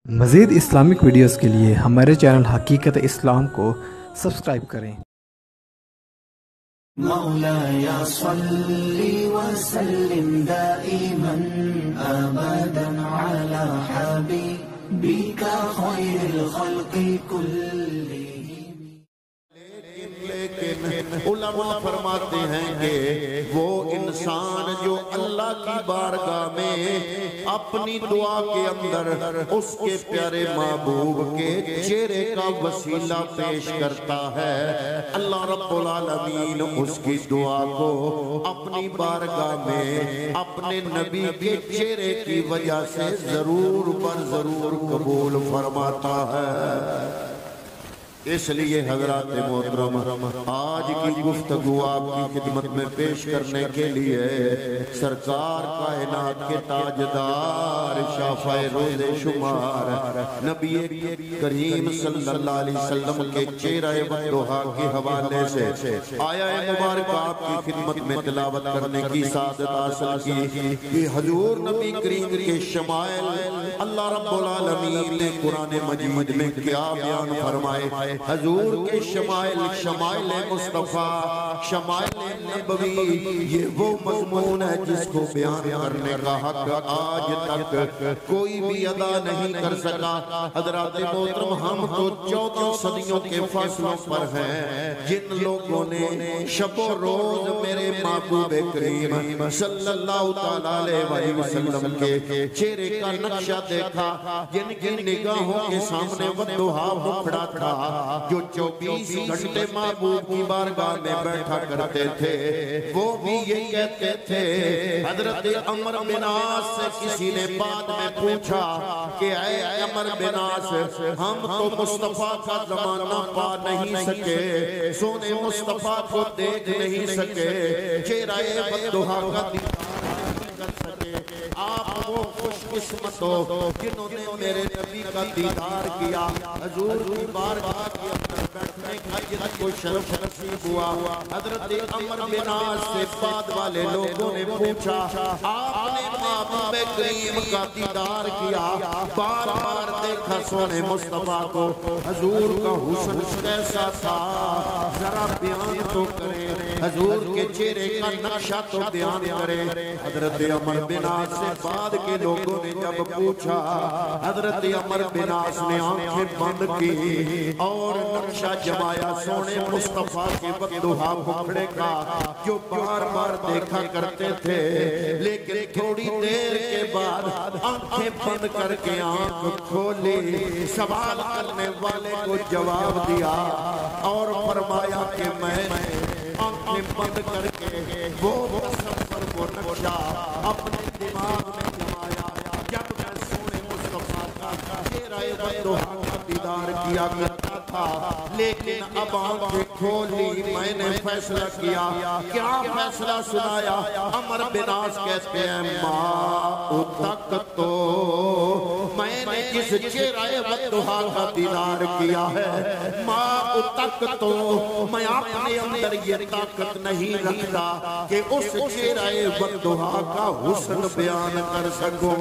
مزید Islamic videos کے لیے ہمارے چینل حقیقت اسلام کو سبسکرائب کریں۔ مولاي صل وسلم دائما أبدا على حبيبك خير الخلق كلهم۔ لیکن علماء فرماتے ہیں کہ وہ انسان جو اللہ کی بارگاہ میں اپنی دعا کے اندر اس کے پیارے محبوب کے چہرے کا وسیلہ پیش کرتا ہے، اللہ رب العالمین اس کی دعا کو اپنی بارگاہ میں اپنے نبی کے چہرے کی وجہ سے ضرور پر ضرور قبول فرماتا ہے۔ اس لیے حضرات محترم آج کی گفتگو آپ کی خدمت میں پیش کرنے کے لیے سرکار کائنات کے تاجدار شافع روز شمار نبی کریم صلی اللہ علیہ وسلم کے چہرہ والضحیٰ کے حوالے سے آیا مبارک آپ کی خدمت میں تلاوت کرنے کی سعادت حاصل کی کہ حضور نبی کریم کے شمائل اللہ رب العالمین نے قرآن مجید میں کیا بیان فرمائے۔ حضور کے شمائل مصطفیٰ شمائل نبوی یہ وہ مضمون ہے جس کو بیان کرنے کا حق آج تک کوئی بھی ادا نہیں کر سکا۔ حضرات محترم ہم تو 14 صدیوں کے فاصلوں پر ہیں جن لوگوں نے شب و روز میرے محبوب کریم صلی اللہ علیہ وسلم کے چہرے کا نقشہ دیکھا، جن کی نگاہوں کے سامنے والضحیٰ مکھڑا تھا، جو 24 گھنٹے محبوب کی بارگاہ میں بیٹھا کرتے تھے، وہ بھی یہ کہتے تھے۔ حضرت عمر بن عاص سے کسی نے بعد میں پوچھا کہ اے عمر بن عاص، ہم تو مصطفیٰ کا زمانہ پا نہیں سکے، سونے مصطفیٰ کو دیکھ نہیں سکے، چہرہ والضحیٰ کا دیدار کر سکے۔ آپ وہ خوش قسمت ہو جنہوں نے میرے نبی کا دیدار کیا، حضور کی بارگاہ کے اندر بیٹھنے کا جن کو شرف نصیب ہوا۔ حضرت عمر بن عاص سے بعد والے لوگوں نے پوچھا آپ نے محبوب کریم کا دیدار کیا، بار بار دیکھا سونے مصطفیٰ کو، حضور کا حسن کیسا تھا ذرا بیان تو کریں، حضور کے چہرے کا نقشہ تو بیان کریں۔ حضرت عمر بن عاص سے بعد کے لوگوں نے جب پوچھا، حضرت عمر بن عاص نے آنکھیں بند کی اور نقشہ جمایا سونے مصطفیٰ کے والضحیٰ مکھڑے کا جو بار بار دیکھا کرتے تھے، لیکن تھوڑی دیر کے بعد آنکھیں بند کر کے آنکھ کھولی، سوال کرنے والے کو جواب دیا اور فرمایا کہ میں آنکھیں بند کر کے وہ تصور کو نقشہ اپنے دماغ میں جمایا جب میں سونے مصطفیٰ کا چہرہ والضحیٰ کا دیدار کیا کرتا تھا، لیکن اب آنکھیں کھولی میں نے فیصلہ کیا۔ کیا فیصلہ سنایا؟ عمر بن عاص کہتے ہیں ماں تک تو میں نے جس چہرہ والضحیٰ کا دیدار کیا ہے، ماں تک تو میں اپنے اندر یہ طاقت نہیں رکھتا کہ اس چہرہ والضحیٰ کا حسن بیان کر سکوں۔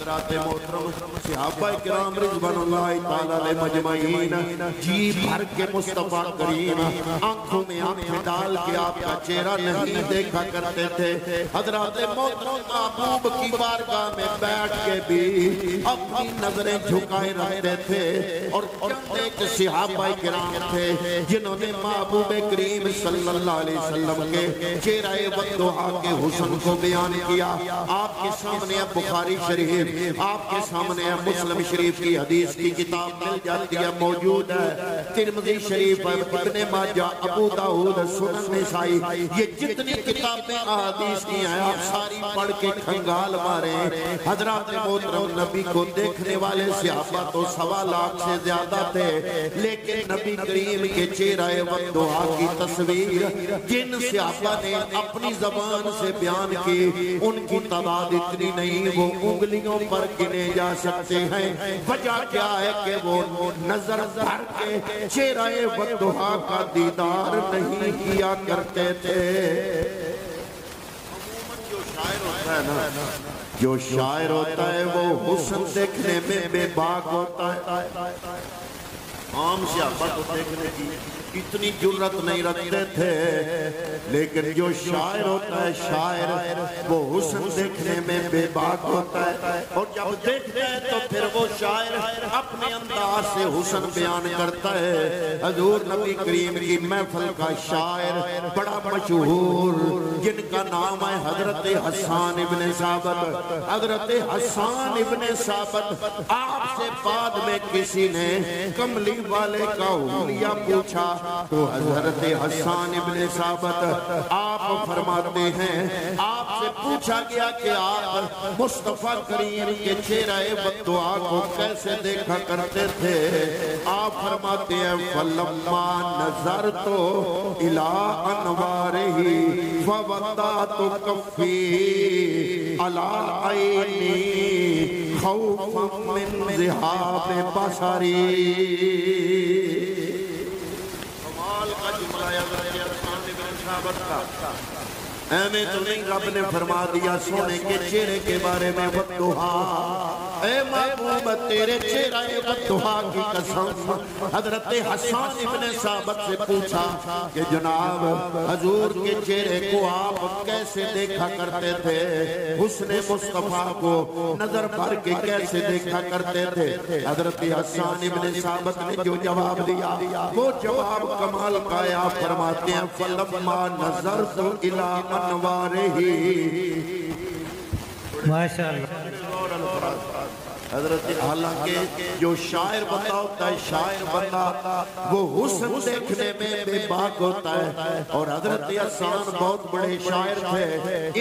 حضرات محترم صحابہ کرام رضوان اللہ تعالیٰ علیہ مجمعین جی بھر کے مصطفیٰ کریم آنکھوں میں آنکھیں ڈال کے آپ کا چہرہ نہیں دیکھا کرتے تھے۔ حضرات محترم محبوب کی بارگاہ میں بیٹھ کے بھی اپنی نظریں جھکائے رہتے تھے، اور چند ایک صحابہ کرام تھے جنہوں نے محبوب کریم صلی اللہ علیہ وسلم کے چہرہ والضحیٰ کے حسن کو بیان کیا۔ آپ کے سامنے بخاری شریف، آپ کے سامنے مسلم شریف کی حدیث کی کتاب مل جاتی ہے، موجود ہے، ترمذی شریف، ابن ماجہ، ابو داؤد، سنن نسائی، یہ جتنی کتابیں احادیث کی ہیں آپ ساری پڑھ کے کھنگال ماریں۔ حضرات محترم نبی کو دیکھنے والے صحابہ تو 1.25 لاکھ سے زیادہ تھے، لیکن نبی کریم کے چہرہ والضحیٰ کی تصویر جن صحابہ نے اپنی زبان سے بیان کی ان کی تعداد اتنی نہیں، وہ انگلیوں پر گنے جا سکتے ہیں۔ وجہ کیا ہے کہ وہ نظر بھر کے چہرہ والضحیٰ کا دیدار نہیں کیا کرتے تھے۔ عموماً جو شاعر ہوتا ہے نا جو شاعر ہوتا ہے وہ حسن دیکھنے میں بے باک ہوتا ہے. عام صحابہ کو دیکھنے کی اتنی جرت نہیں رکھتے تھے، لیکن جو شاعر ہوتا ہے شاعر وہ حسن دیکھنے میں بے باک ہوتا ہے، اور جب دیکھتے ہیں تو پھر وہ شاعر اپنے انداز سے حسن بیان کرتا ہے. حضور نبی کریم کی محفل کا شاعر بڑا مشہور جن کا نام ہے حضرت حسان ابن ثابت. حضرت حسان ابن ثابت آپ سے بعد میں کسی نے کملی والے کا حلیہ پوچھا تو حضرت حسان ابن ثابت آپ فرماتے ہیں آپ سے پوچھا گیا کہ آپ مصطفیٰ کریم کے چہرہ بددعا کو کیسے دیکھا کرتے تھے. آپ فرماتے ہیں فَلَمَّا نَظَرْتُ إِلَىٰ أَنْوَارِهِ فَوَضَعْتُ كَفِّي عَلَىٰ عَيْنِي خَوْفًا مِّن ذِهَابِ بَصَرِي. میں تو نہیں، رب نے فرما دیا سونے کے چہرے کے بارے میں بددعا، اے محبوب تیرے چہرہ بددعا کی قسم. حضرت حسان ابن ثابت سے پوچھا کہ جناب حضور کے چہرے کو آپ کیسے دیکھا کرتے تھے، حسن مصطفیٰ کو نظر بھر کے کیسے دیکھا کرتے تھے. حضرت حسان ابن ثابت نے جو جواب دیا وہ جواب کمال کا ہے. آپ فرماتے ہیں فَلَمَّا نَظَرْتُ إِلَىٰ أَنْوَارِهِ. ماشاءاللہ. حضرت حالانکہ جو شاعر بندہ ہوتا ہے شاعر بندہ وہ حسن دیکھنے میں بے باک ہوتا ہے، اور حضرت حسان بہت بڑے شاعر تھے.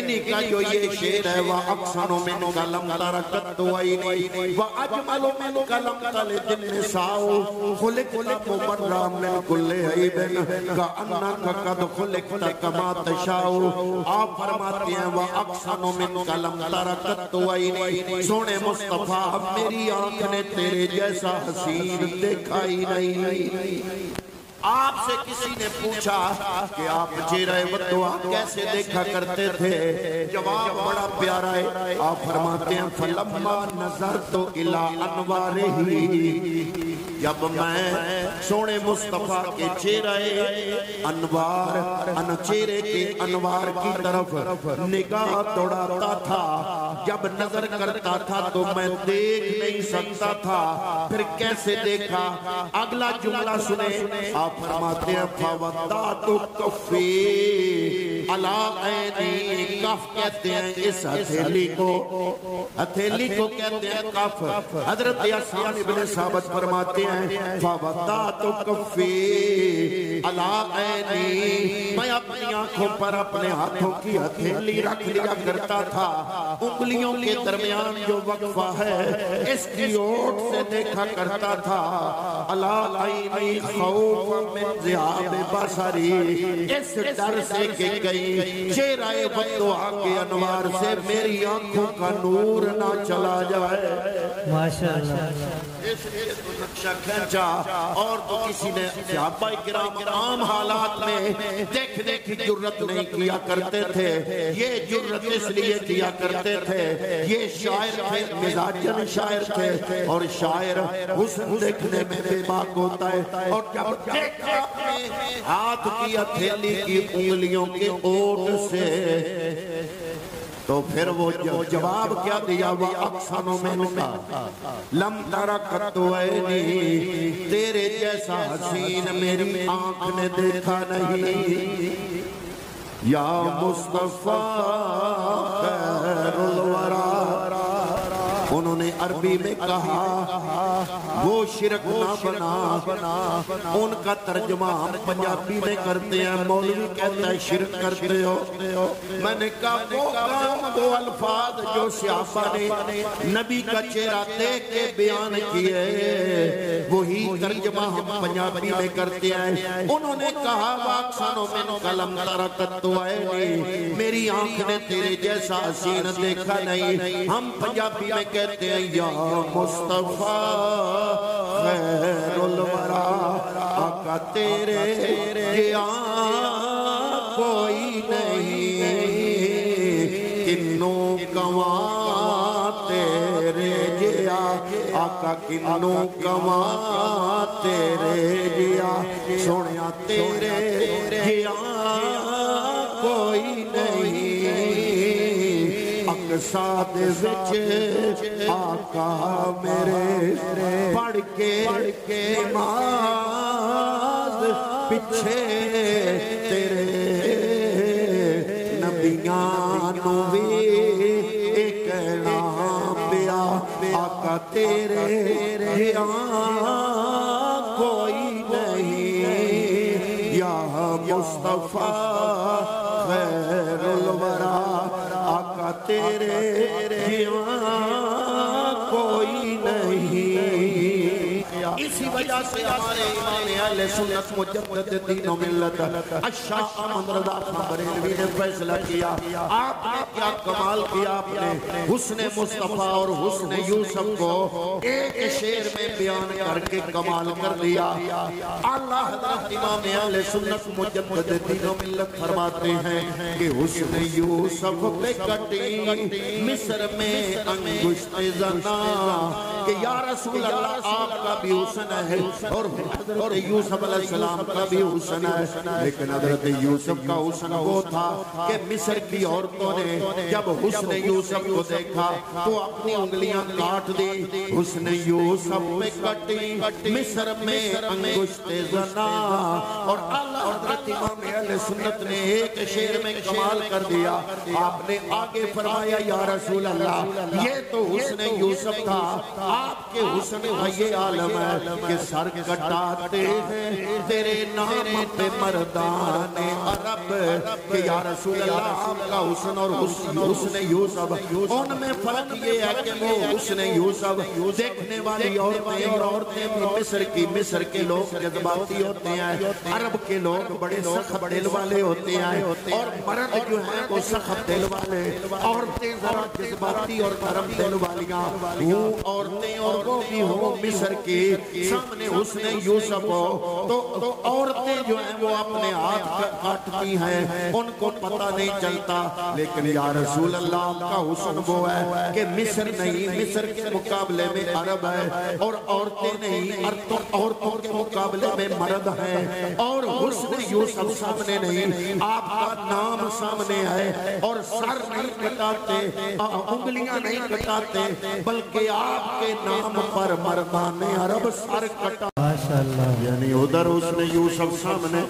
انہی کا جو یہ شعر ہے وَأَحْسَنُ مِنْكَ لَمْ تَرَ قَطُّ عَيْنِي وَأَجْمَلُ مِنْكَ لَمْ تَلِدِ النِّسَاءُ خُلِقْتَ مُبَرًّا مِنْ كُلِّ عَيْبٍ كَأَنَّكَ قَدْ خُلِقْتَ كَمَا تَشَاءُ. آپ فرماتے ہیں وَأَحْسَنُ مِنْكَ لَمْ تَرَ قَطُّ عَيْنِي، سونے مصطفیٰ میری آنکھ نے تیرے جیسا حسین دیکھا ہی نہیں. آپ سے کسی نے پوچھا کہ آپ چہرہ بددعا کیسے دیکھا کرتے تھے، جواب بڑا پیارا ہے. آپ فرماتے ہیں فَلَمَّا نَظَرْتُ إِلَىٰ أَنْوَارِهِ، جب میں سونے مصطفیٰ کے چہرہ انوار چہرے کے انوار کی طرف نگاہ دوڑاتا تھا، جب نظر کرتا تھا تو میں دیکھ نہیں سکتا تھا. پھر کیسے دیکھا؟ اگلا جملہ سنیں. آپ فرماتے ہیں فَوَضَعْتُ كَفِّي عَلَىٰ عَيْنِي. کف کہتے ہیں اس ہتھیلی کو کہتے ہیں کف. حضرت حسان ابن ثابت فرماتے ہیں فَوَضَعْتُ كَفِّي عَلَىٰ عَيْنِي، میں اپنی آنکھوں پر اپنے ہاتھوں کی ہتھیلی رکھ لیا کرتا تھا. انگلیوں کے درمیان جو وقفہ ہے اس کی اوٹ سے دیکھا کرتا تھا. عَلَىٰ عَيْنِي خَوْفًا مِّن ذِهَابِ بَصَرِي، اس ڈر سے کہ کہیں چہرہ بددعا کے انوار سے میری آنکھوں کا نور نہ چلا جائے. ماشاءاللہ. اس لیے تو نقشہ کھینچا. اور تو کسی نے صحابہ کرام عام حالات میں دیکھنے کی جرت نہیں کیا کرتے تھے. یہ جرت اس لیے کیا کرتے تھے یہ شاعر تھے، مزاجن شاعر تھے، اور شاعر حسن دیکھنے میں بے باک ہوتا ہے. اور جب دیکھا اپنے ہاتھ کی ہتھیلی کی انگلیوں کے اوٹ سے تو پھر وہ جواب کیا دیا وَأَحْسَنُ مِنْكَ لَمْ تَرَ قَطُّ عَيْنِي، تیرے جیسا حسین میری آنکھ نے دیکھا نہیں. یا مصطفیٰ خیر الورا، انہوں نے عربی میں کہا وہ شرک نہ بنا. ان کا ترجمہ ہم پنجابی میں کرتے ہیں، مولوی کہتا ہے شرک کرتے ہو. میں نے کہا وہ کام وہ الفاظ جو صحابہ نے نبی کا چہرہ دیکھ کے بیان کیے وہی ترجمہ ہم پنجابی میں کرتے ہیں. انہوں نے کہا وَأَحْسَنُ مِنْكَ لَمْ تَرَ قَطُّ عَيْنِي، میری آنکھ نے تیرے جیسا حسین دیکھا نہیں. ہم پنجابی میں کہتے ہیں یا مصطفیٰ خیر الورا، آقا تیرے جیاں کوئی نہیں کہ کنو کواں تیرے جیا آقا کنو کواں تیرے جیا سونیا تیرے جیا کوئی نہیں اقصا دے وچ آقا میرے پڑھ کے نماز پچھے تیرے نبیاں نو وی کہنا پیا آقا تیرے ہاں کوئی نہیں یا مصطفیٰ خیر الورا آقا تیرے ہاں کوئی نہیں اسی وجہ سے ہمارے امام اہل سنت مجدد دین و ملت الشیخ احمد رضا خان بریلوی نے فیصلہ کیا آپ نے کیا کمال کیا آپ نے حسن مصطفیٰ اور حسن یوسف کو ایک شعر میں بیان کر کے کمال کر دیا اللہ حضرت امام اہل سنت مجدد دین و ملت فرماتے ہیں کہ حسن یوسف پہ کٹی مصر میں انگشت زنا کہ یا رسول اللہ آپ کا بھی حسن ہے اور حضرت یوسف علیہ السلام کا بھی حسن ہے لیکن حضرت یوسف کا حسن وہ تھا کہ مصر کی عورتوں نے جب حسن یوسف کو دیکھا تو اپنی انگلیاں کاٹ دی حسن یوسف پہ کٹی مصر میں انگشت زنا اور اللہ حضرت امام اہل سنت نے ایک شعر میں کمال کر دیا آپ نے آگے فرمایا یا رسول اللہ یہ تو حسن یوسف تھا آپ کے حسن کا یہ عالم ہے کہ سر کٹاتے ہیں تیرے نام پہ مردان عرب کہ یا رسول اللہ آپ کا حسن اور حسن یوسف ان میں فرق یہ ہے کہ وہ حسن یوسف دیکھنے والی عورتیں مصر کے لوگ جذباتی ہوتے ہیں عرب کے لوگ بڑے سخت دل والے ہوتے ہیں اور مرد جو ہیں وہ سخت دل والے عورتیں ذرا جذباتی اور نرم دل والیاں وہ عورتیں اور وہ بھی ہو مصر کی سامنے حسن یوسف ہو تو عورتیں جو ہیں وہ اپنے ہاتھ کاٹتی ہیں ان کو پتہ نہیں چلتا لیکن یا رسول اللہ کا حسن وہ ہے کہ مصر نہیں مصر کے مقابلے میں عرب ہے اور عورتیں نہیں عورتوں کے مقابلے میں مرد ہیں اور حسن یوسف سامنے نہیں آپ کا نام سامنے ہے اور سر نہیں کٹاتے انگلیاں نہیں کٹاتے بلکہ آپ کے نام پر مردان عرب سر کٹا یعنی ادھر حسن یوسف سامنے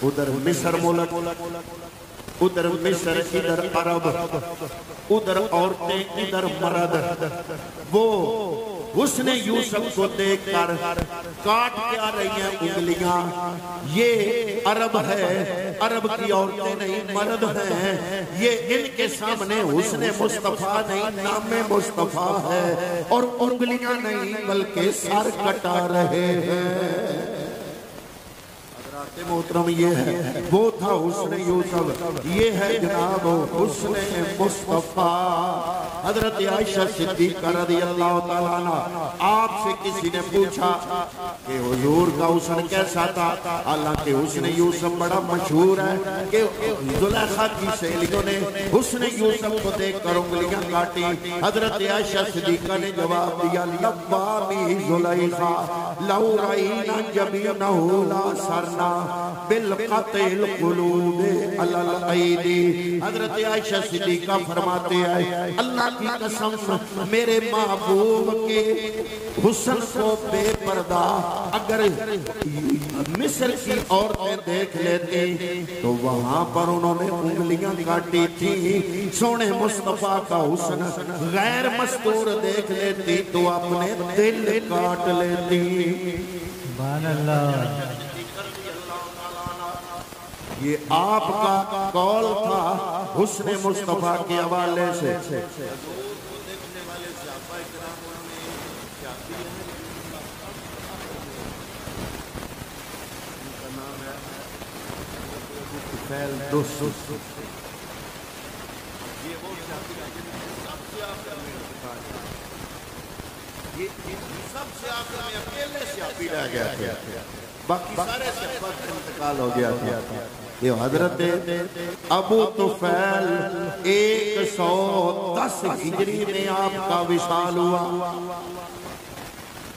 ادھر مصر ملک ادھر مصر ادھر عرب ادھر عورتیں ادھر مرد وہ حسن یوسف کو دیکھ کر کاٹ کے آ رہی ہیں انگلیاں یہ عرب ہے عرب کی عورتیں نہیں مرد ہیں یہ ان کے سامنے حسن مصطفیٰ نہیں نام مصطفیٰ ہے اور انگلیاں نہیں بلکہ سر کٹا رہے ہیں محترم یہ ہے وہ تھا حسن یوسف یہ ہے جناب حسن مصطفیٰ حضرت عائشہ صدیقہ رضی اللہ تعالیٰ عنہ آپ سے کسی نے پوچھا کہ حضور کا حسن کیسا تھا حالانکہ حسن یوسف بڑا مشہور ہے کہ زلیخا کی سہیلیوں نے حسن یوسف کو دیکھ کر انگلیاں کاٹی حضرت عائشہ صدیقہ نے جواب دیا لبامی زلیخا لو رائینا جبینہ لا سرنا بالقتل قلوب علی الایدی حضرت عائشہ صدیقہ فرماتے ہیں اللہ کی قسم میرے محبوب کے حسن کو بے پردہ اگر مصر کی عورتیں دیکھ لیتی تو وہاں پر انہوں نے انگلیاں کاٹی تھی سونے مصطفیٰ کا حسن غیر مستور دیکھ لیتی تو اپنے دل کاٹ لیتی سبحان اللہ یہ آپ کا قول تھا حسن مصطفیٰ کے حوالے سے سب سے آخر میں اکیلے سے آپ ہی رہ گیا تھا باقی سارے سے انتقال ہو گیا تھا یہ حضرت ابو طفیل 110 ہجری میں آپ کا وصال ہوا،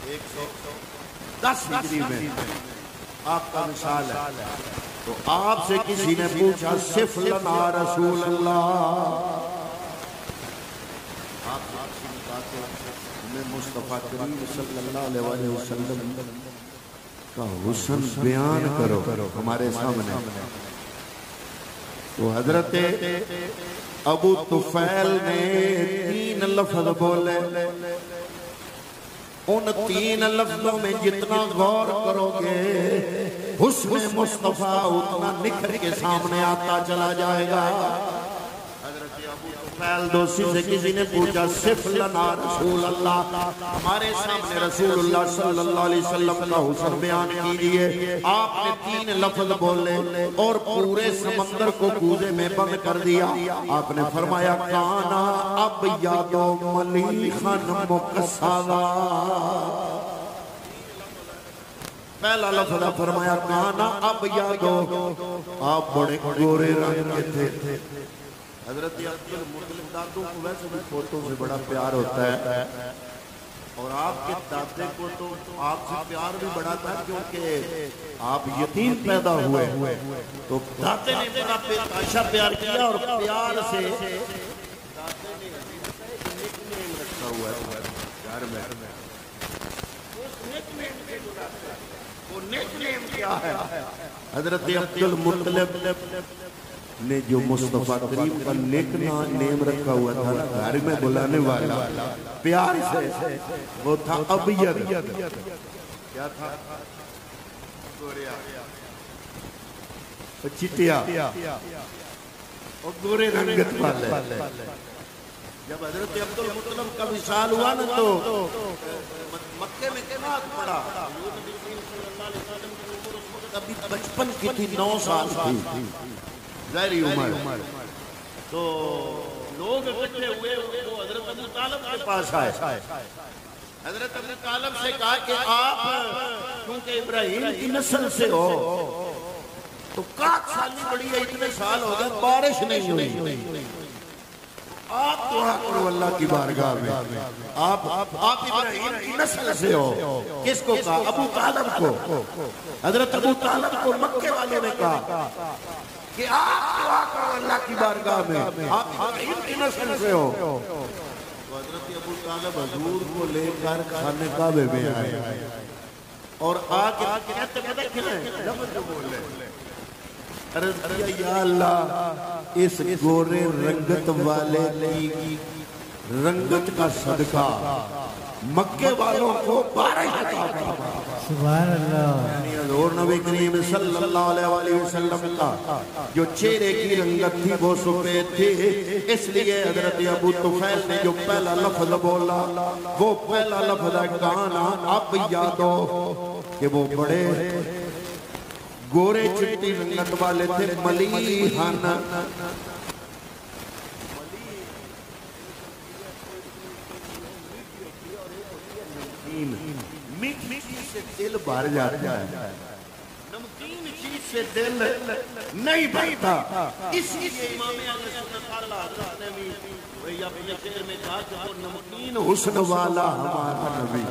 110 ہجری میں آپ کا وصال ہے۔ تو آپ سے کسی نے پوچھا صف لنا رسول اللہ، آپ سے کسی نے کہا کہ ہمیں مصطفیٰ کریم صلی اللہ علیہ وسلم کا حسن بیان کرو ہمارے سامنے۔ تو حضرت ابو طفیل نے 3 لفظ بولے، ان 3 لفظوں میں جتنا غور کرو گے حسن مصطفیٰ اتنا نکھر کے سامنے آتا چلا جائے گا۔ حضرت ابو طفیل دوسری سے کسی نے پوچھا صف لنا رسول اللہ، ہمارے سامنے رسول اللہ صلی اللہ علیہ وسلم کا حسن بیان کیجئے۔ آپ نے 3 لفظ بولے اور پورے سمندر کو کوزے میں بند کر دیا۔ آپ نے فرمایا کانا ابیض ملیحا مکسدا، پہلا لفظ فرمایا کانا ابیض، آپ بڑے گورے رنگ کے تھے۔ حضرت عبد المطلب دادوں کو ویسے بھی فوٹو سے بڑا پیار ہوتا ہے، اور آپ کے دادے کو تو آپ سے پیار بھی بڑا تھا کیونکہ آپ یتیم پیدا ہوئے، تو دادے نے بڑا ایسا پیار کیا، اور پیار سے دادے نے ایک نیم رکھا ہوا ہے گھر میں۔ وہ نیک نیم کیا ہے؟ حضرت عبد المطلب نے جو مصطفیٰ کریم کا نیک نیم رکھا ہوا تھا گھر میں بلانے والا پیار سے، وہ تھا ابیض۔ کیا تھا؟ گوریا، چٹیا اور گورے رنگت والے۔ جب حضرت عبد المطلب کا وصال ہوا نا تو مکے میں قحط پڑا، ابھی بچپن کی تھی، 9 سال تھی ظاہری عمر، تو لوگ اکٹھے ہوئے، وہ حضرت ابو طالب کے پاس آئے۔ حضرت ابو طالب سے کہا کہ آپ کیونکہ ابراہیم کی نسل سے ہو تو 7 سالی بڑی ہے، اتنے سال ہو گئے بارش نہیں ہوئی، آپ دعا کرو اللہ کی بارگاہ میں، آپ ابراہیم کی نسل سے ہو۔ کس کو کہا؟ ابو طالب کو۔ حضرت ابو طالب کو مکے والوں نے کہا کہ آپ دعا کرو اللہ کی بارگاہ میں، آپ ابراہیم کی نسل سے ہو۔ تو حضرت ابو طالب حضور کو لے کر خانہ کعبہ میں آئے، اور آگے کہتے ہیں جب بولے عرض کیا یا اللہ اس گورے رنگت والے کی رنگت کا صدقہ مکے والوں کو بارش عطا فرما۔ سبحان اللہ۔ یعنی حضور نبی کریم صلی اللہ علیہ وسلم کا جو چہرے کی رنگت تھی وہ سفید تھی، اس لیے حضرت ابو طفیل نے جو پہلا لفظ بولا وہ پہلا لفظ ہے کانا ابیض، کہ وہ بڑے گورے چٹی رنگت والے تھے، ملیحن۔ میٹھی چیز سے دل بھر جاتا ہے، نمکین چیز سے دل نہیں بھرتا۔ اس لیے امام اہل سنت حضرت نے بھی اپنے شعر میں کہا کہ وہ نمکین حسن والا ہمارا نبی،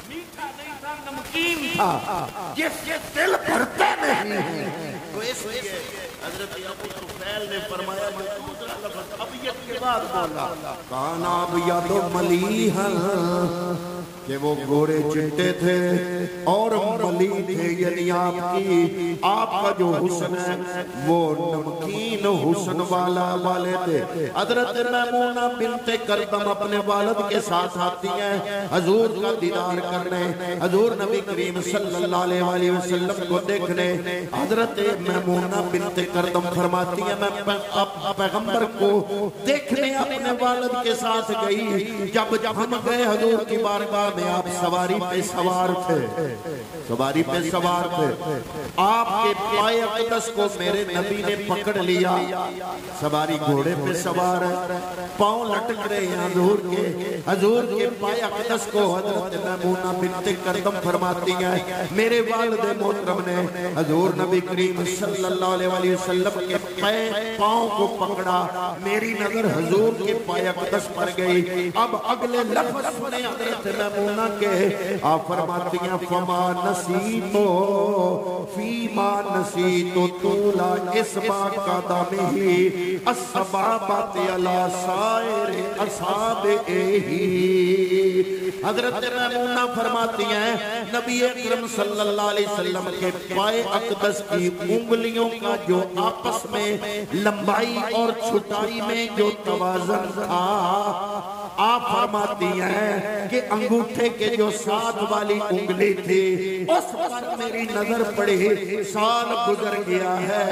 میٹھا نہیں تھا نمکین تھا، جس سے دل بھرتے نہیں۔ تو اس لیے حضرت ابو طفیل نے فرمایا میں دوسرا لفظ ابیض کے بعد بولا کانا ابیض ملیحا، کہ وہ گورے چٹے تھے اور ملیح تھے، یعنی آپ کا جو حسن ہے وہ نمکین حسن والے تھے۔ حضرت میمونہ بنت کردم اپنے والد کے ساتھ آتی ہیں حضور کا دیدار کرنے، حضور نبی کریم صلی اللہ علیہ وسلم کو دیکھنے۔ حضرت میمونہ بنت کردم فرماتی ہیں میں پیغمبر کو دیکھنے اپنے والد کے ساتھ گئی، جب ہم گئے حضور کی بارگاہ بارگاہ میں آپ سواری پہ سوار تھے، سواری پہ سوار تھے، آپ کے پائے اقدس کو میرے نبی نے پکڑ لیا، سواری گھوڑے پہ سوار ہے، پاؤں لٹک رہے ہیں حضور کے پائے اقدس کو حضرت میمونہ بنت کردم فرماتی ہیں میرے والد محترم نے حضور نبی کریم صلی اللہ علیہ وسلم کے پاؤں کو پکڑا، میری نظر حضور کے پائے اقدس پر گئی۔ اب اگلے لفظ سنے حضرت میمونہ کے، آپ فرماتی ہیں فما نسیتو فیما نسیتو طولا اسبا قدمہی السبابات علی سائر اصحاب ہی۔ حضرت میمونہ فرماتی ہیں نبی اکرم صلی اللہ علیہ وسلم کے پائے اقدس کی انگلیوں کا جو آپس میں لمبائی اور چھٹائی میں جو توازن تھا، آپ فرماتی ہیں کہ انگوٹھے کے جو ساتھ والی انگلی تھی اس پر میری نظر پڑی، سال گزر گیا ہے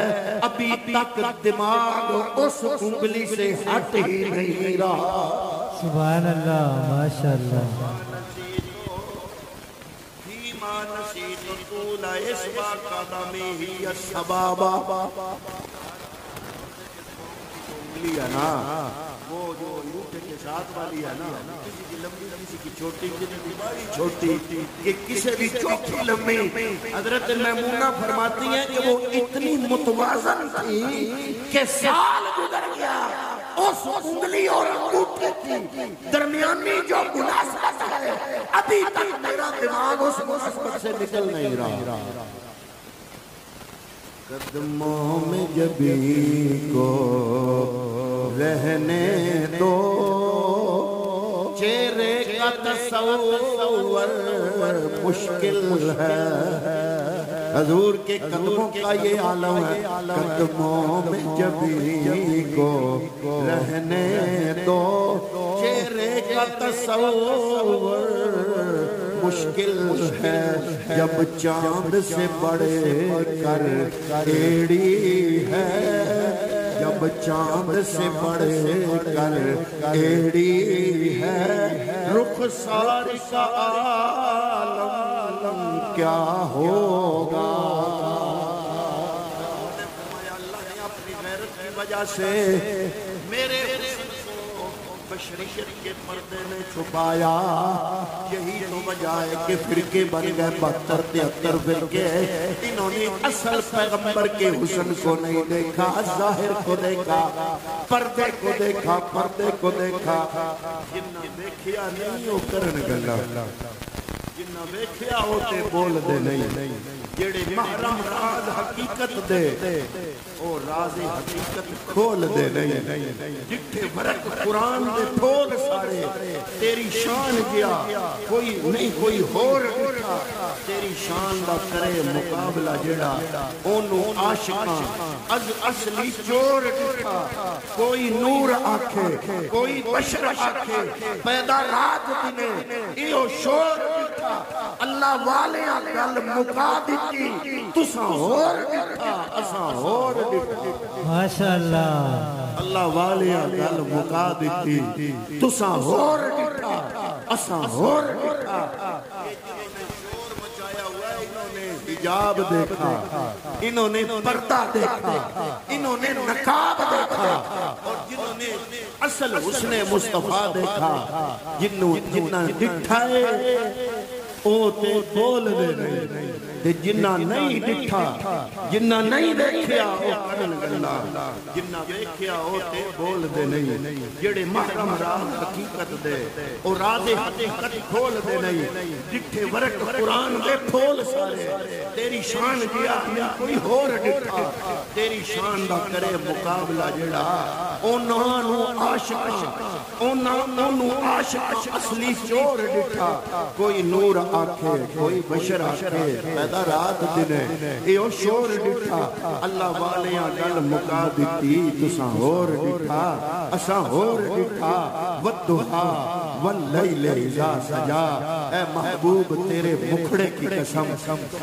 ابھی تک دماغ اس انگلی سے ہٹ ہی نہیں رہا۔ سبحان اللہ، ماشاءاللہ۔ ہے نا وہ جو انگوٹھے کے ساتھ والی ہے نا، کسی کی لمبی کسی کی چھوٹی، کسی کی بڑی چھوٹی، یہ کسی بھی چوکی لمبی۔ حضرت میمونہ فرماتی ہیں کہ وہ اتنی متوازن تھی کہ سال گزر گیا، اس انگلی اور انگوٹھے کی درمیانی جو مناسبت ہے ابھی تک میرا دماغ اس مناسبت سے نکل نہیں رہا۔ قدموں میں جبی کو رہنے دو، چہرے کا تصور مشکل ہے، حضور کے قدموں کا یہ عالم ہے۔ قدموں میں جبی کو رہنے دو، چہرے کا تصور مشکل ہے، جب چاند سے بڑے کر ایڑی ہے، جب چاند سے بڑے کر ایڑی ہے، رخ ساری کا عالم کیا ہوگا۔ اللہ نے اپنی غیرت کی وجہ سے میرے بشریت کے پردے میں چھپایا، یہی تو وجہ ہے کہ فرقے بن گئے 72-73 فرقے۔ انہوں نے اصل پیغمبر کے حسن کو نہیں دیکھا، ظاہر کو دیکھا، پردے کو دیکھا، پردے کو دیکھا۔ جنہ دیکھیا نہیں ہو کرن گلا، جنہ دیکھیا ہوتے بول دے نہیں، جڑے محرم راز حقیقت دے او راز حقیقت کھول دے نہیں، جتھے ورق قرآن دے پھول سارے تیری شان گیا، کوئی نہیں کوئی ہور اٹھا تیری شان دا کرے مقابلہ جڑا، اونوں عاشقاں از اصلی چور اٹھا، کوئی نور آکھے کوئی بشر آکھے، پیدا رات دنے ایو شور اٹھا، اللہ والے گل مکا دیتی، تساں ہور اٹھا اساں ہور اٹھا۔ ماشاءاللہ، اللہ والے گل مکا دیتی، تساں ہور اٹھا اساں ہور اٹھا۔ انہوں نے حجاب دیکھا، انہوں نے پردہ دیکھا، انہوں نے نقاب دیکھا، اور جنہوں نے اصل حسن مصطفیٰ دیکھا، جنہ ڈٹھائے او تے بول دے نہیں، تے جنہ نہیں ڈٹھا، جنہ نہیں دیکھیا او کرن گلا، جنہ دیکھیا او تے بول دے نہیں، جڑے محرم راہ حقیقت دے او راز حقیقت کھول دے نہیں، جٹھے ورق قرآن دے پھول سارے تیری شان گیا کوئی ہور ڈٹھا، تیری شان دا کرے مقابلہ جڑا، انہاں نو عاشق عاشق اصلی چور ڈٹھا، کوئی نور آکھے کوئی بشر آکھے، پیدا رات دنے ایو شور ڈٹھا، اللہ والیاں گل مکا دیتی، تساں ہور ڈٹھا اساں ہور ڈٹھا۔ والضحا واللیل اذا سجا، اے محبوب تیرے مکھڑے کی قسم،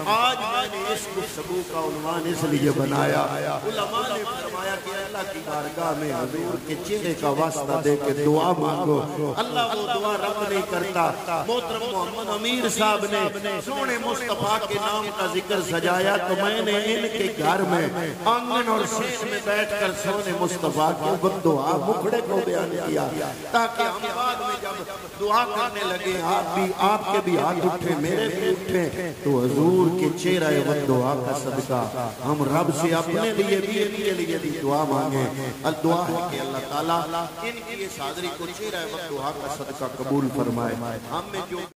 آج میں نے اس گفتگو کا عنوان اس لیے بنایا، علماء نے فرمایا کہ اللہ کی بارگاہ میں حضور کے چہرے کا واسطہ دے کے دعا مانگو، اللہ وہ دعا رب نہیں کرتا۔ محترم محمد امیر صاحب نے سونے مصطفیٰ کے نام کا ذکر سجایا تو میں نے ان کے گھر میں آنگن اور شیش میں بیٹھ کر سونے مصطفیٰ کے دعا مکھڑے کو بیان کیا، تاکہ ہم بعد میں جب دعا کرنے لگے آپ کے بھی ہاتھ اٹھے، میرے بھی اٹھے، تو حضور کے چہرہ و دعا کا صدقہ ہم رب سے اپنے لیے بھی ان کے لیے بھی دعا مانگیں۔ الدعا ہے کہ اللہ تعالیٰ ان کی اس حاضری کو چہرہ و دعا کا صدقہ قبول فرمائے۔ ہم میں جو